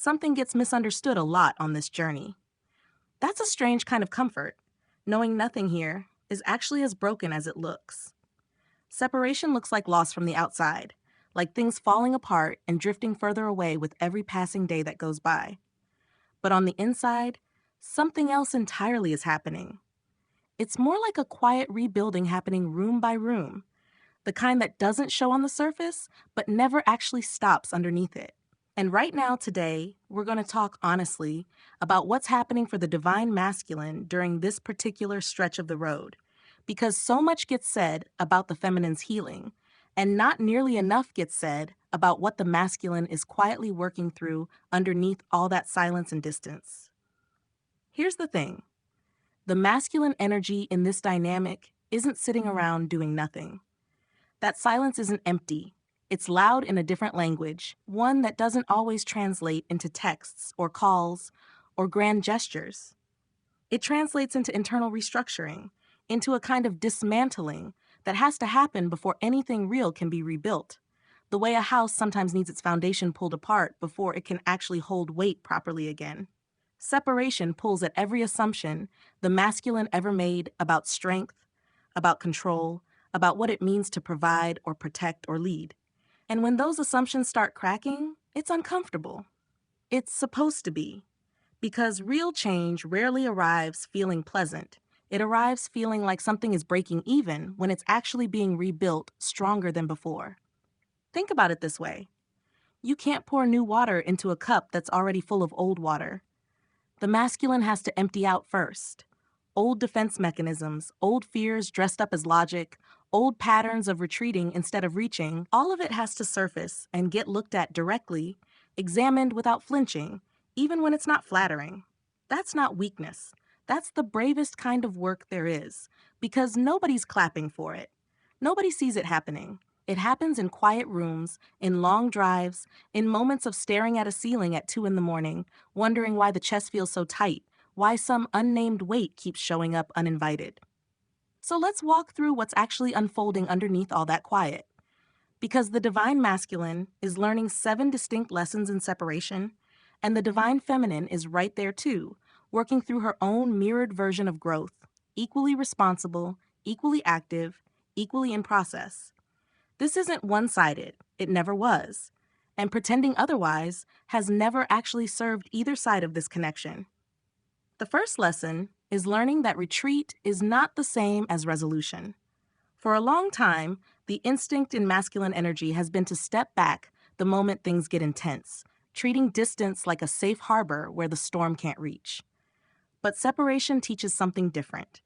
something gets misunderstood a lot on this journey. That's a strange kind of comfort, knowing nothing here is actually as broken as it looks. Separation looks like loss from the outside, like things falling apart and drifting further away with every passing day that goes by. But on the inside, something else entirely is happening. It's more like a quiet rebuilding happening room by room, the kind that doesn't show on the surface, but never actually stops underneath it. And right now, today, we're going to talk honestly about what's happening for the divine masculine during this particular stretch of the road. Because so much gets said about the feminine's healing, and not nearly enough gets said about what the masculine is quietly working through underneath all that silence and distance. Here's the thing: the masculine energy in this dynamic isn't sitting around doing nothing. That silence isn't empty. It's loud in a different language, one that doesn't always translate into texts or calls or grand gestures. It translates into internal restructuring, into a kind of dismantling that has to happen before anything real can be rebuilt, the way a house sometimes needs its foundation pulled apart before it can actually hold weight properly again. Separation pulls at every assumption the masculine ever made about strength, about control, about what it means to provide or protect or lead. And when those assumptions start cracking, it's uncomfortable. It's supposed to be. Because real change rarely arrives feeling pleasant. It arrives feeling like something is breaking even when it's actually being rebuilt stronger than before. Think about it this way: you can't pour new water into a cup that's already full of old water. The masculine has to empty out first. Old defense mechanisms, old fears dressed up as logic, old patterns of retreating instead of reaching, all of it has to surface and get looked at directly, examined without flinching, even when it's not flattering. That's not weakness. That's the bravest kind of work there is, because nobody's clapping for it. Nobody sees it happening. It happens in quiet rooms, in long drives, in moments of staring at a ceiling at 2 in the morning, wondering why the chest feels so tight, why some unnamed weight keeps showing up uninvited. So let's walk through what's actually unfolding underneath all that quiet. Because the divine masculine is learning 7 distinct lessons in separation, and the divine feminine is right there too, working through her own mirrored version of growth, equally responsible, equally active, equally in process. This isn't one-sided. It never was. And pretending otherwise has never actually served either side of this connection. The first lesson is learning that retreat is not the same as resolution. For a long time, the instinct in masculine energy has been to step back the moment things get intense, treating distance like a safe harbor where the storm can't reach. But separation teaches something different.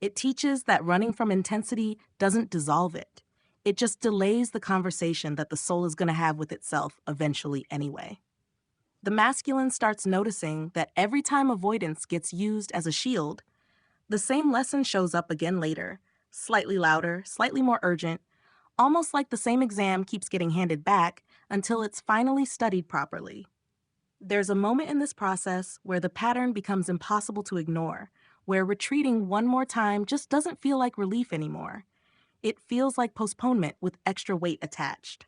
It teaches that running from intensity doesn't dissolve it. It just delays the conversation that the soul is going to have with itself eventually anyway. The masculine starts noticing that every time avoidance gets used as a shield, the same lesson shows up again later, slightly louder, slightly more urgent, almost like the same exam keeps getting handed back until it's finally studied properly. There's a moment in this process where the pattern becomes impossible to ignore, where retreating one more time just doesn't feel like relief anymore. It feels like postponement with extra weight attached.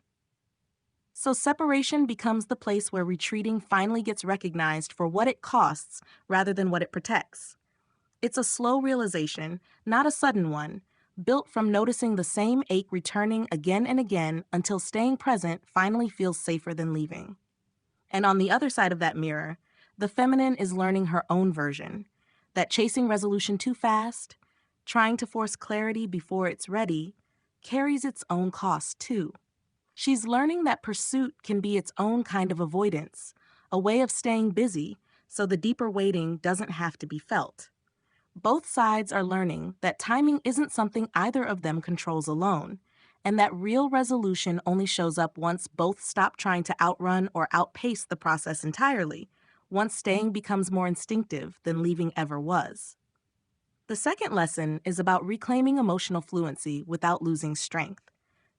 So separation becomes the place where retreating finally gets recognized for what it costs rather than what it protects. It's a slow realization, not a sudden one, built from noticing the same ache returning again and again until staying present finally feels safer than leaving. And on the other side of that mirror, the feminine is learning her own version, that chasing resolution too fast, trying to force clarity before it's ready, carries its own cost too. She's learning that pursuit can be its own kind of avoidance, a way of staying busy so the deeper waiting doesn't have to be felt. Both sides are learning that timing isn't something either of them controls alone, and that real resolution only shows up once both stop trying to outrun or outpace the process entirely, once staying becomes more instinctive than leaving ever was. The second lesson is about reclaiming emotional fluency without losing strength.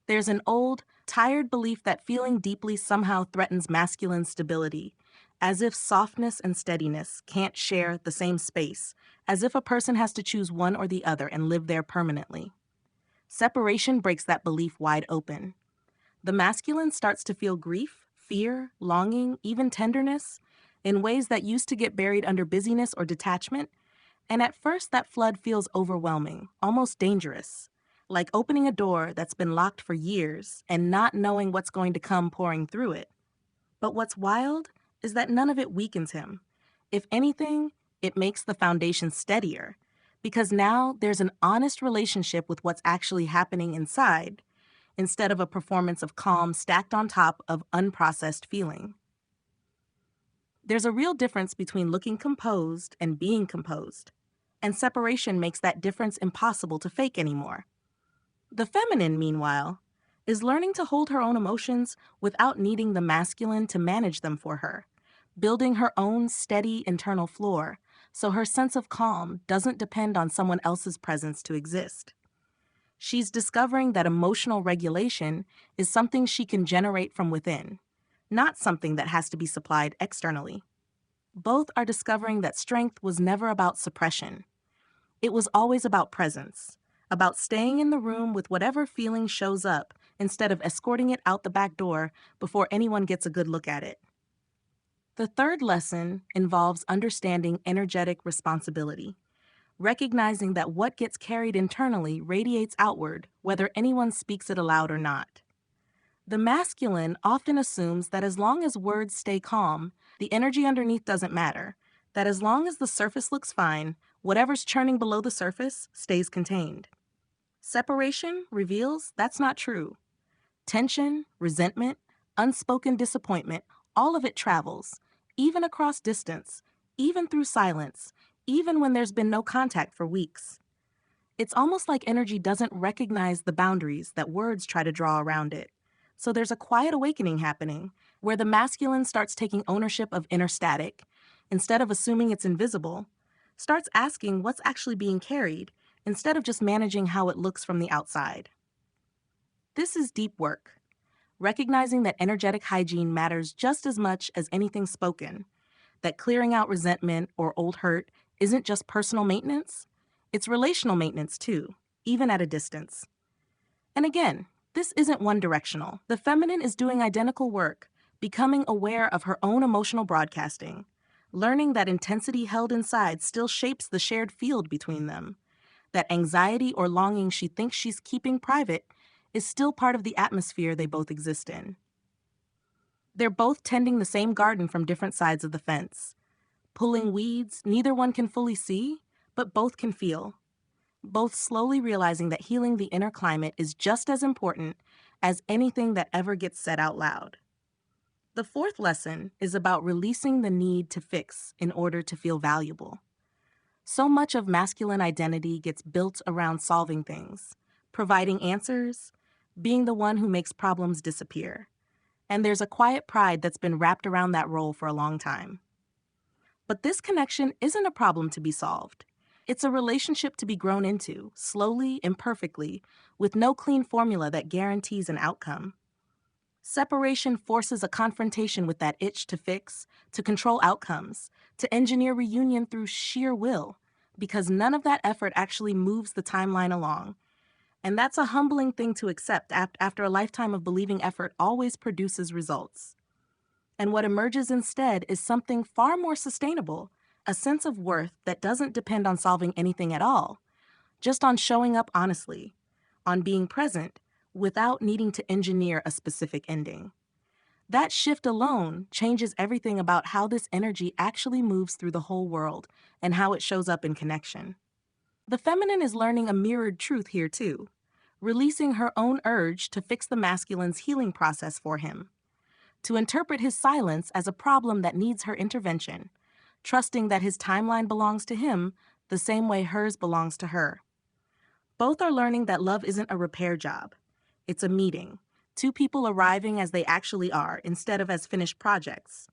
There's an old, tired belief that feeling deeply somehow threatens masculine stability, as if softness and steadiness can't share the same space, as if a person has to choose one or the other and live there permanently. Separation breaks that belief wide open. The masculine starts to feel grief, fear, longing, even tenderness, in ways that used to get buried under busyness or detachment. And at first, that flood feels overwhelming, almost dangerous, like opening a door that's been locked for years and not knowing what's going to come pouring through it. But what's wild is that none of it weakens him. If anything, it makes the foundation steadier, because now there's an honest relationship with what's actually happening inside, instead of a performance of calm stacked on top of unprocessed feeling. There's a real difference between looking composed and being composed, and separation makes that difference impossible to fake anymore. The feminine, meanwhile, is learning to hold her own emotions without needing the masculine to manage them for her, building her own steady internal floor so her sense of calm doesn't depend on someone else's presence to exist. She's discovering that emotional regulation is something she can generate from within, not something that has to be supplied externally. Both are discovering that strength was never about suppression. It was always about presence, about staying in the room with whatever feeling shows up instead of escorting it out the back door before anyone gets a good look at it. The third lesson involves understanding energetic responsibility, recognizing that what gets carried internally radiates outward, whether anyone speaks it aloud or not. The masculine often assumes that as long as words stay calm, the energy underneath doesn't matter, that as long as the surface looks fine, whatever's churning below the surface stays contained. Separation reveals that's not true. Tension, resentment, unspoken disappointment, all of it travels, even across distance, even through silence, even when there's been no contact for weeks. It's almost like energy doesn't recognize the boundaries that words try to draw around it. So there's a quiet awakening happening where the masculine starts taking ownership of inner static, instead of assuming it's invisible, starts asking what's actually being carried instead of just managing how it looks from the outside. This is deep work, recognizing that energetic hygiene matters just as much as anything spoken, that clearing out resentment or old hurt isn't just personal maintenance, it's relational maintenance too, even at a distance. And again, this isn't one-directional. The feminine is doing identical work, becoming aware of her own emotional broadcasting, learning that intensity held inside still shapes the shared field between them, that anxiety or longing she thinks she's keeping private is still part of the atmosphere they both exist in. They're both tending the same garden from different sides of the fence, pulling weeds neither one can fully see, but both can feel, both slowly realizing that healing the inner climate is just as important as anything that ever gets said out loud. The fourth lesson is about releasing the need to fix in order to feel valuable. So much of masculine identity gets built around solving things, providing answers, being the one who makes problems disappear. And there's a quiet pride that's been wrapped around that role for a long time. But this connection isn't a problem to be solved. It's a relationship to be grown into, slowly, imperfectly, with no clean formula that guarantees an outcome. Separation forces a confrontation with that itch to fix, to control outcomes, to engineer reunion through sheer will, because none of that effort actually moves the timeline along. And that's a humbling thing to accept after a lifetime of believing effort always produces results. And what emerges instead is something far more sustainable, a sense of worth that doesn't depend on solving anything at all, just on showing up honestly, on being present without needing to engineer a specific ending. That shift alone changes everything about how this energy actually moves through the whole world and how it shows up in connection. The feminine is learning a mirrored truth here too, releasing her own urge to fix the masculine's healing process for him, to interpret his silence as a problem that needs her intervention, trusting that his timeline belongs to him the same way hers belongs to her. Both are learning that love isn't a repair job. It's a meeting, two people arriving as they actually are instead of as finished projects,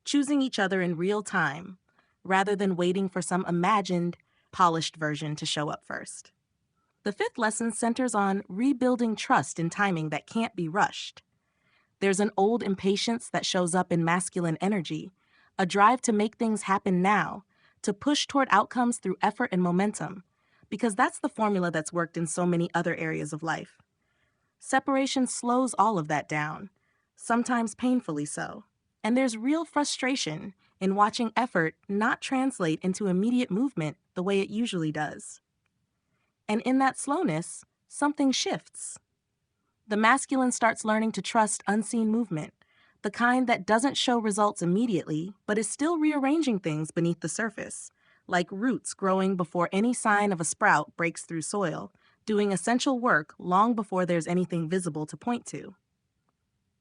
choosing each other in real time rather than waiting for some imagined, polished version to show up first. The fifth lesson centers on rebuilding trust in timing that can't be rushed. There's an old impatience that shows up in masculine energy, a drive to make things happen now, to push toward outcomes through effort and momentum, because that's the formula that's worked in so many other areas of life. Separation slows all of that down, sometimes painfully so. And there's real frustration in watching effort not translate into immediate movement the way it usually does. And in that slowness, something shifts. The masculine starts learning to trust unseen movement, the kind that doesn't show results immediately, but is still rearranging things beneath the surface, like roots growing before any sign of a sprout breaks through soil, doing essential work long before there's anything visible to point to.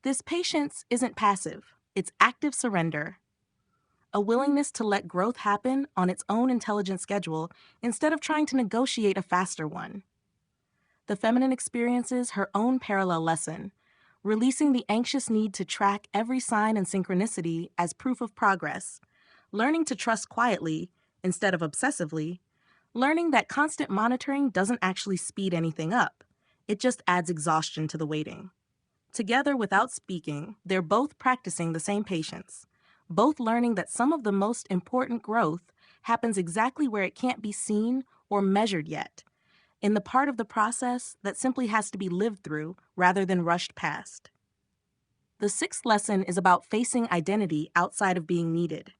This patience isn't passive, it's active surrender, a willingness to let growth happen on its own intelligent schedule instead of trying to negotiate a faster one. The feminine experiences her own parallel lesson, releasing the anxious need to track every sign and synchronicity as proof of progress, learning to trust quietly instead of obsessively, learning that constant monitoring doesn't actually speed anything up, it just adds exhaustion to the waiting. Together without speaking, they're both practicing the same patience, both learning that some of the most important growth happens exactly where it can't be seen or measured yet, in the part of the process that simply has to be lived through rather than rushed past. The sixth lesson is about facing identity outside of being needed.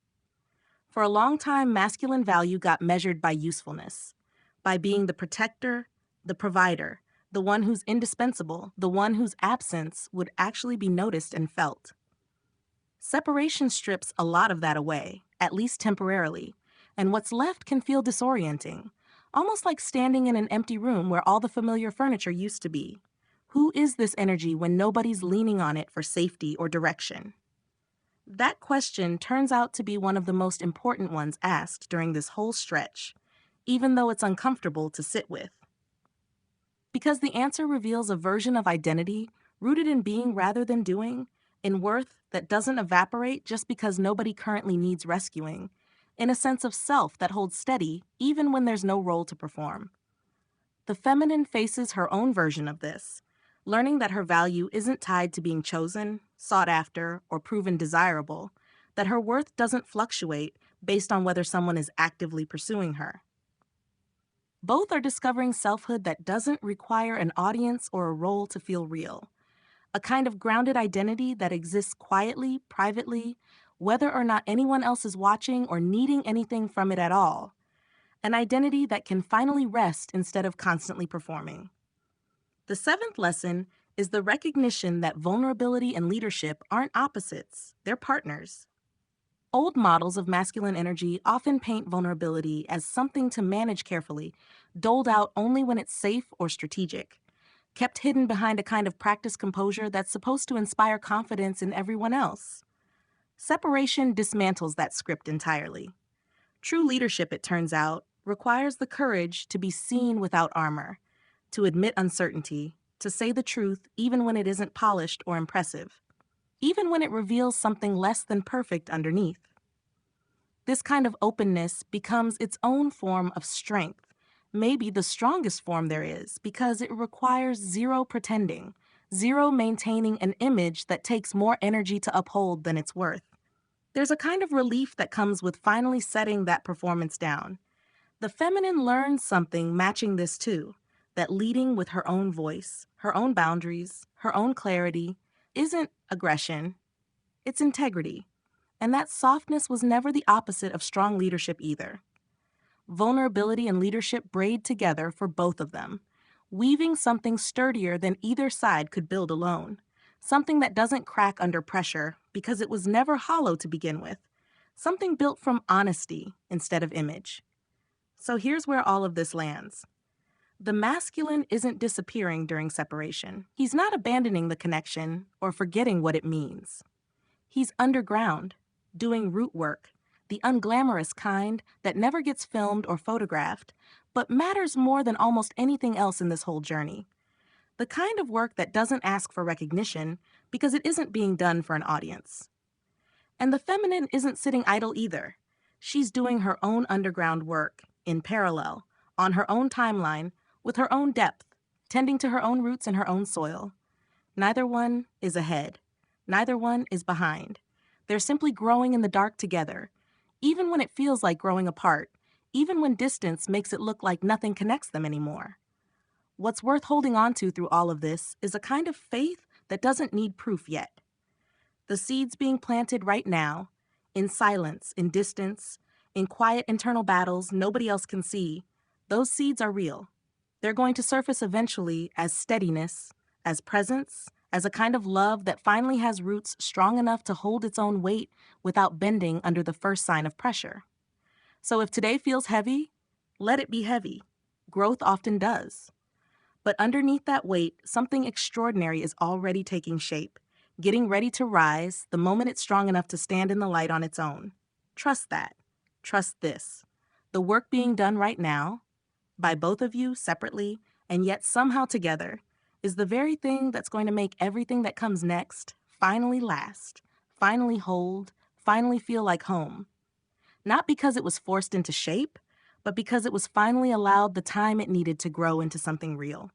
For a long time, masculine value got measured by usefulness, by being the protector, the provider, the one who's indispensable, the one whose absence would actually be noticed and felt. Separation strips a lot of that away, at least temporarily, and what's left can feel disorienting, almost like standing in an empty room where all the familiar furniture used to be. Who is this energy when nobody's leaning on it for safety or direction? That question turns out to be one of the most important ones asked during this whole stretch, even though it's uncomfortable to sit with. Because the answer reveals a version of identity rooted in being rather than doing, in worth that doesn't evaporate just because nobody currently needs rescuing, in a sense of self that holds steady even when there's no role to perform. The feminine faces her own version of this, learning that her value isn't tied to being chosen, sought after, or proven desirable, that her worth doesn't fluctuate based on whether someone is actively pursuing her. Both are discovering selfhood that doesn't require an audience or a role to feel real, a kind of grounded identity that exists quietly, privately, whether or not anyone else is watching or needing anything from it at all. An identity that can finally rest instead of constantly performing. The seventh lesson is the recognition that vulnerability and leadership aren't opposites, they're partners. Old models of masculine energy often paint vulnerability as something to manage carefully, doled out only when it's safe or strategic, kept hidden behind a kind of practiced composure that's supposed to inspire confidence in everyone else. Separation dismantles that script entirely. True leadership, it turns out, requires the courage to be seen without armor, to admit uncertainty, to say the truth even when it isn't polished or impressive, even when it reveals something less than perfect underneath. This kind of openness becomes its own form of strength, maybe the strongest form there is, because it requires zero pretending, zero maintaining an image that takes more energy to uphold than it's worth. There's a kind of relief that comes with finally setting that performance down. The feminine learns something matching this too, that leading with her own voice, her own boundaries, her own clarity, isn't aggression, it's integrity. And that softness was never the opposite of strong leadership either. Vulnerability and leadership braid together for both of them, weaving something sturdier than either side could build alone, something that doesn't crack under pressure because it was never hollow to begin with, something built from honesty instead of image. So here's where all of this lands. The masculine isn't disappearing during separation. He's not abandoning the connection or forgetting what it means. He's underground, doing root work, the unglamorous kind that never gets filmed or photographed, but matters more than almost anything else in this whole journey. The kind of work that doesn't ask for recognition because it isn't being done for an audience. And the feminine isn't sitting idle either. She's doing her own underground work, in parallel, on her own timeline, with her own depth, tending to her own roots in her own soil. Neither one is ahead. Neither one is behind. They're simply growing in the dark together, even when it feels like growing apart, even when distance makes it look like nothing connects them anymore. What's worth holding on to through all of this is a kind of faith that doesn't need proof yet. The seeds being planted right now, In silence, in distance, in quiet internal battles nobody else can see, those seeds are real. They're going to surface eventually as steadiness, as presence, as a kind of love that finally has roots strong enough to hold its own weight without bending under the first sign of pressure. So if today feels heavy, let it be heavy. Growth often does. But underneath that weight, something extraordinary is already taking shape, getting ready to rise the moment it's strong enough to stand in the light on its own. Trust that. Trust this. The work being done right now, by both of you separately, and yet somehow together, is the very thing that's going to make everything that comes next finally last, finally hold, finally feel like home. Not because it was forced into shape, but because it was finally allowed the time it needed to grow into something real.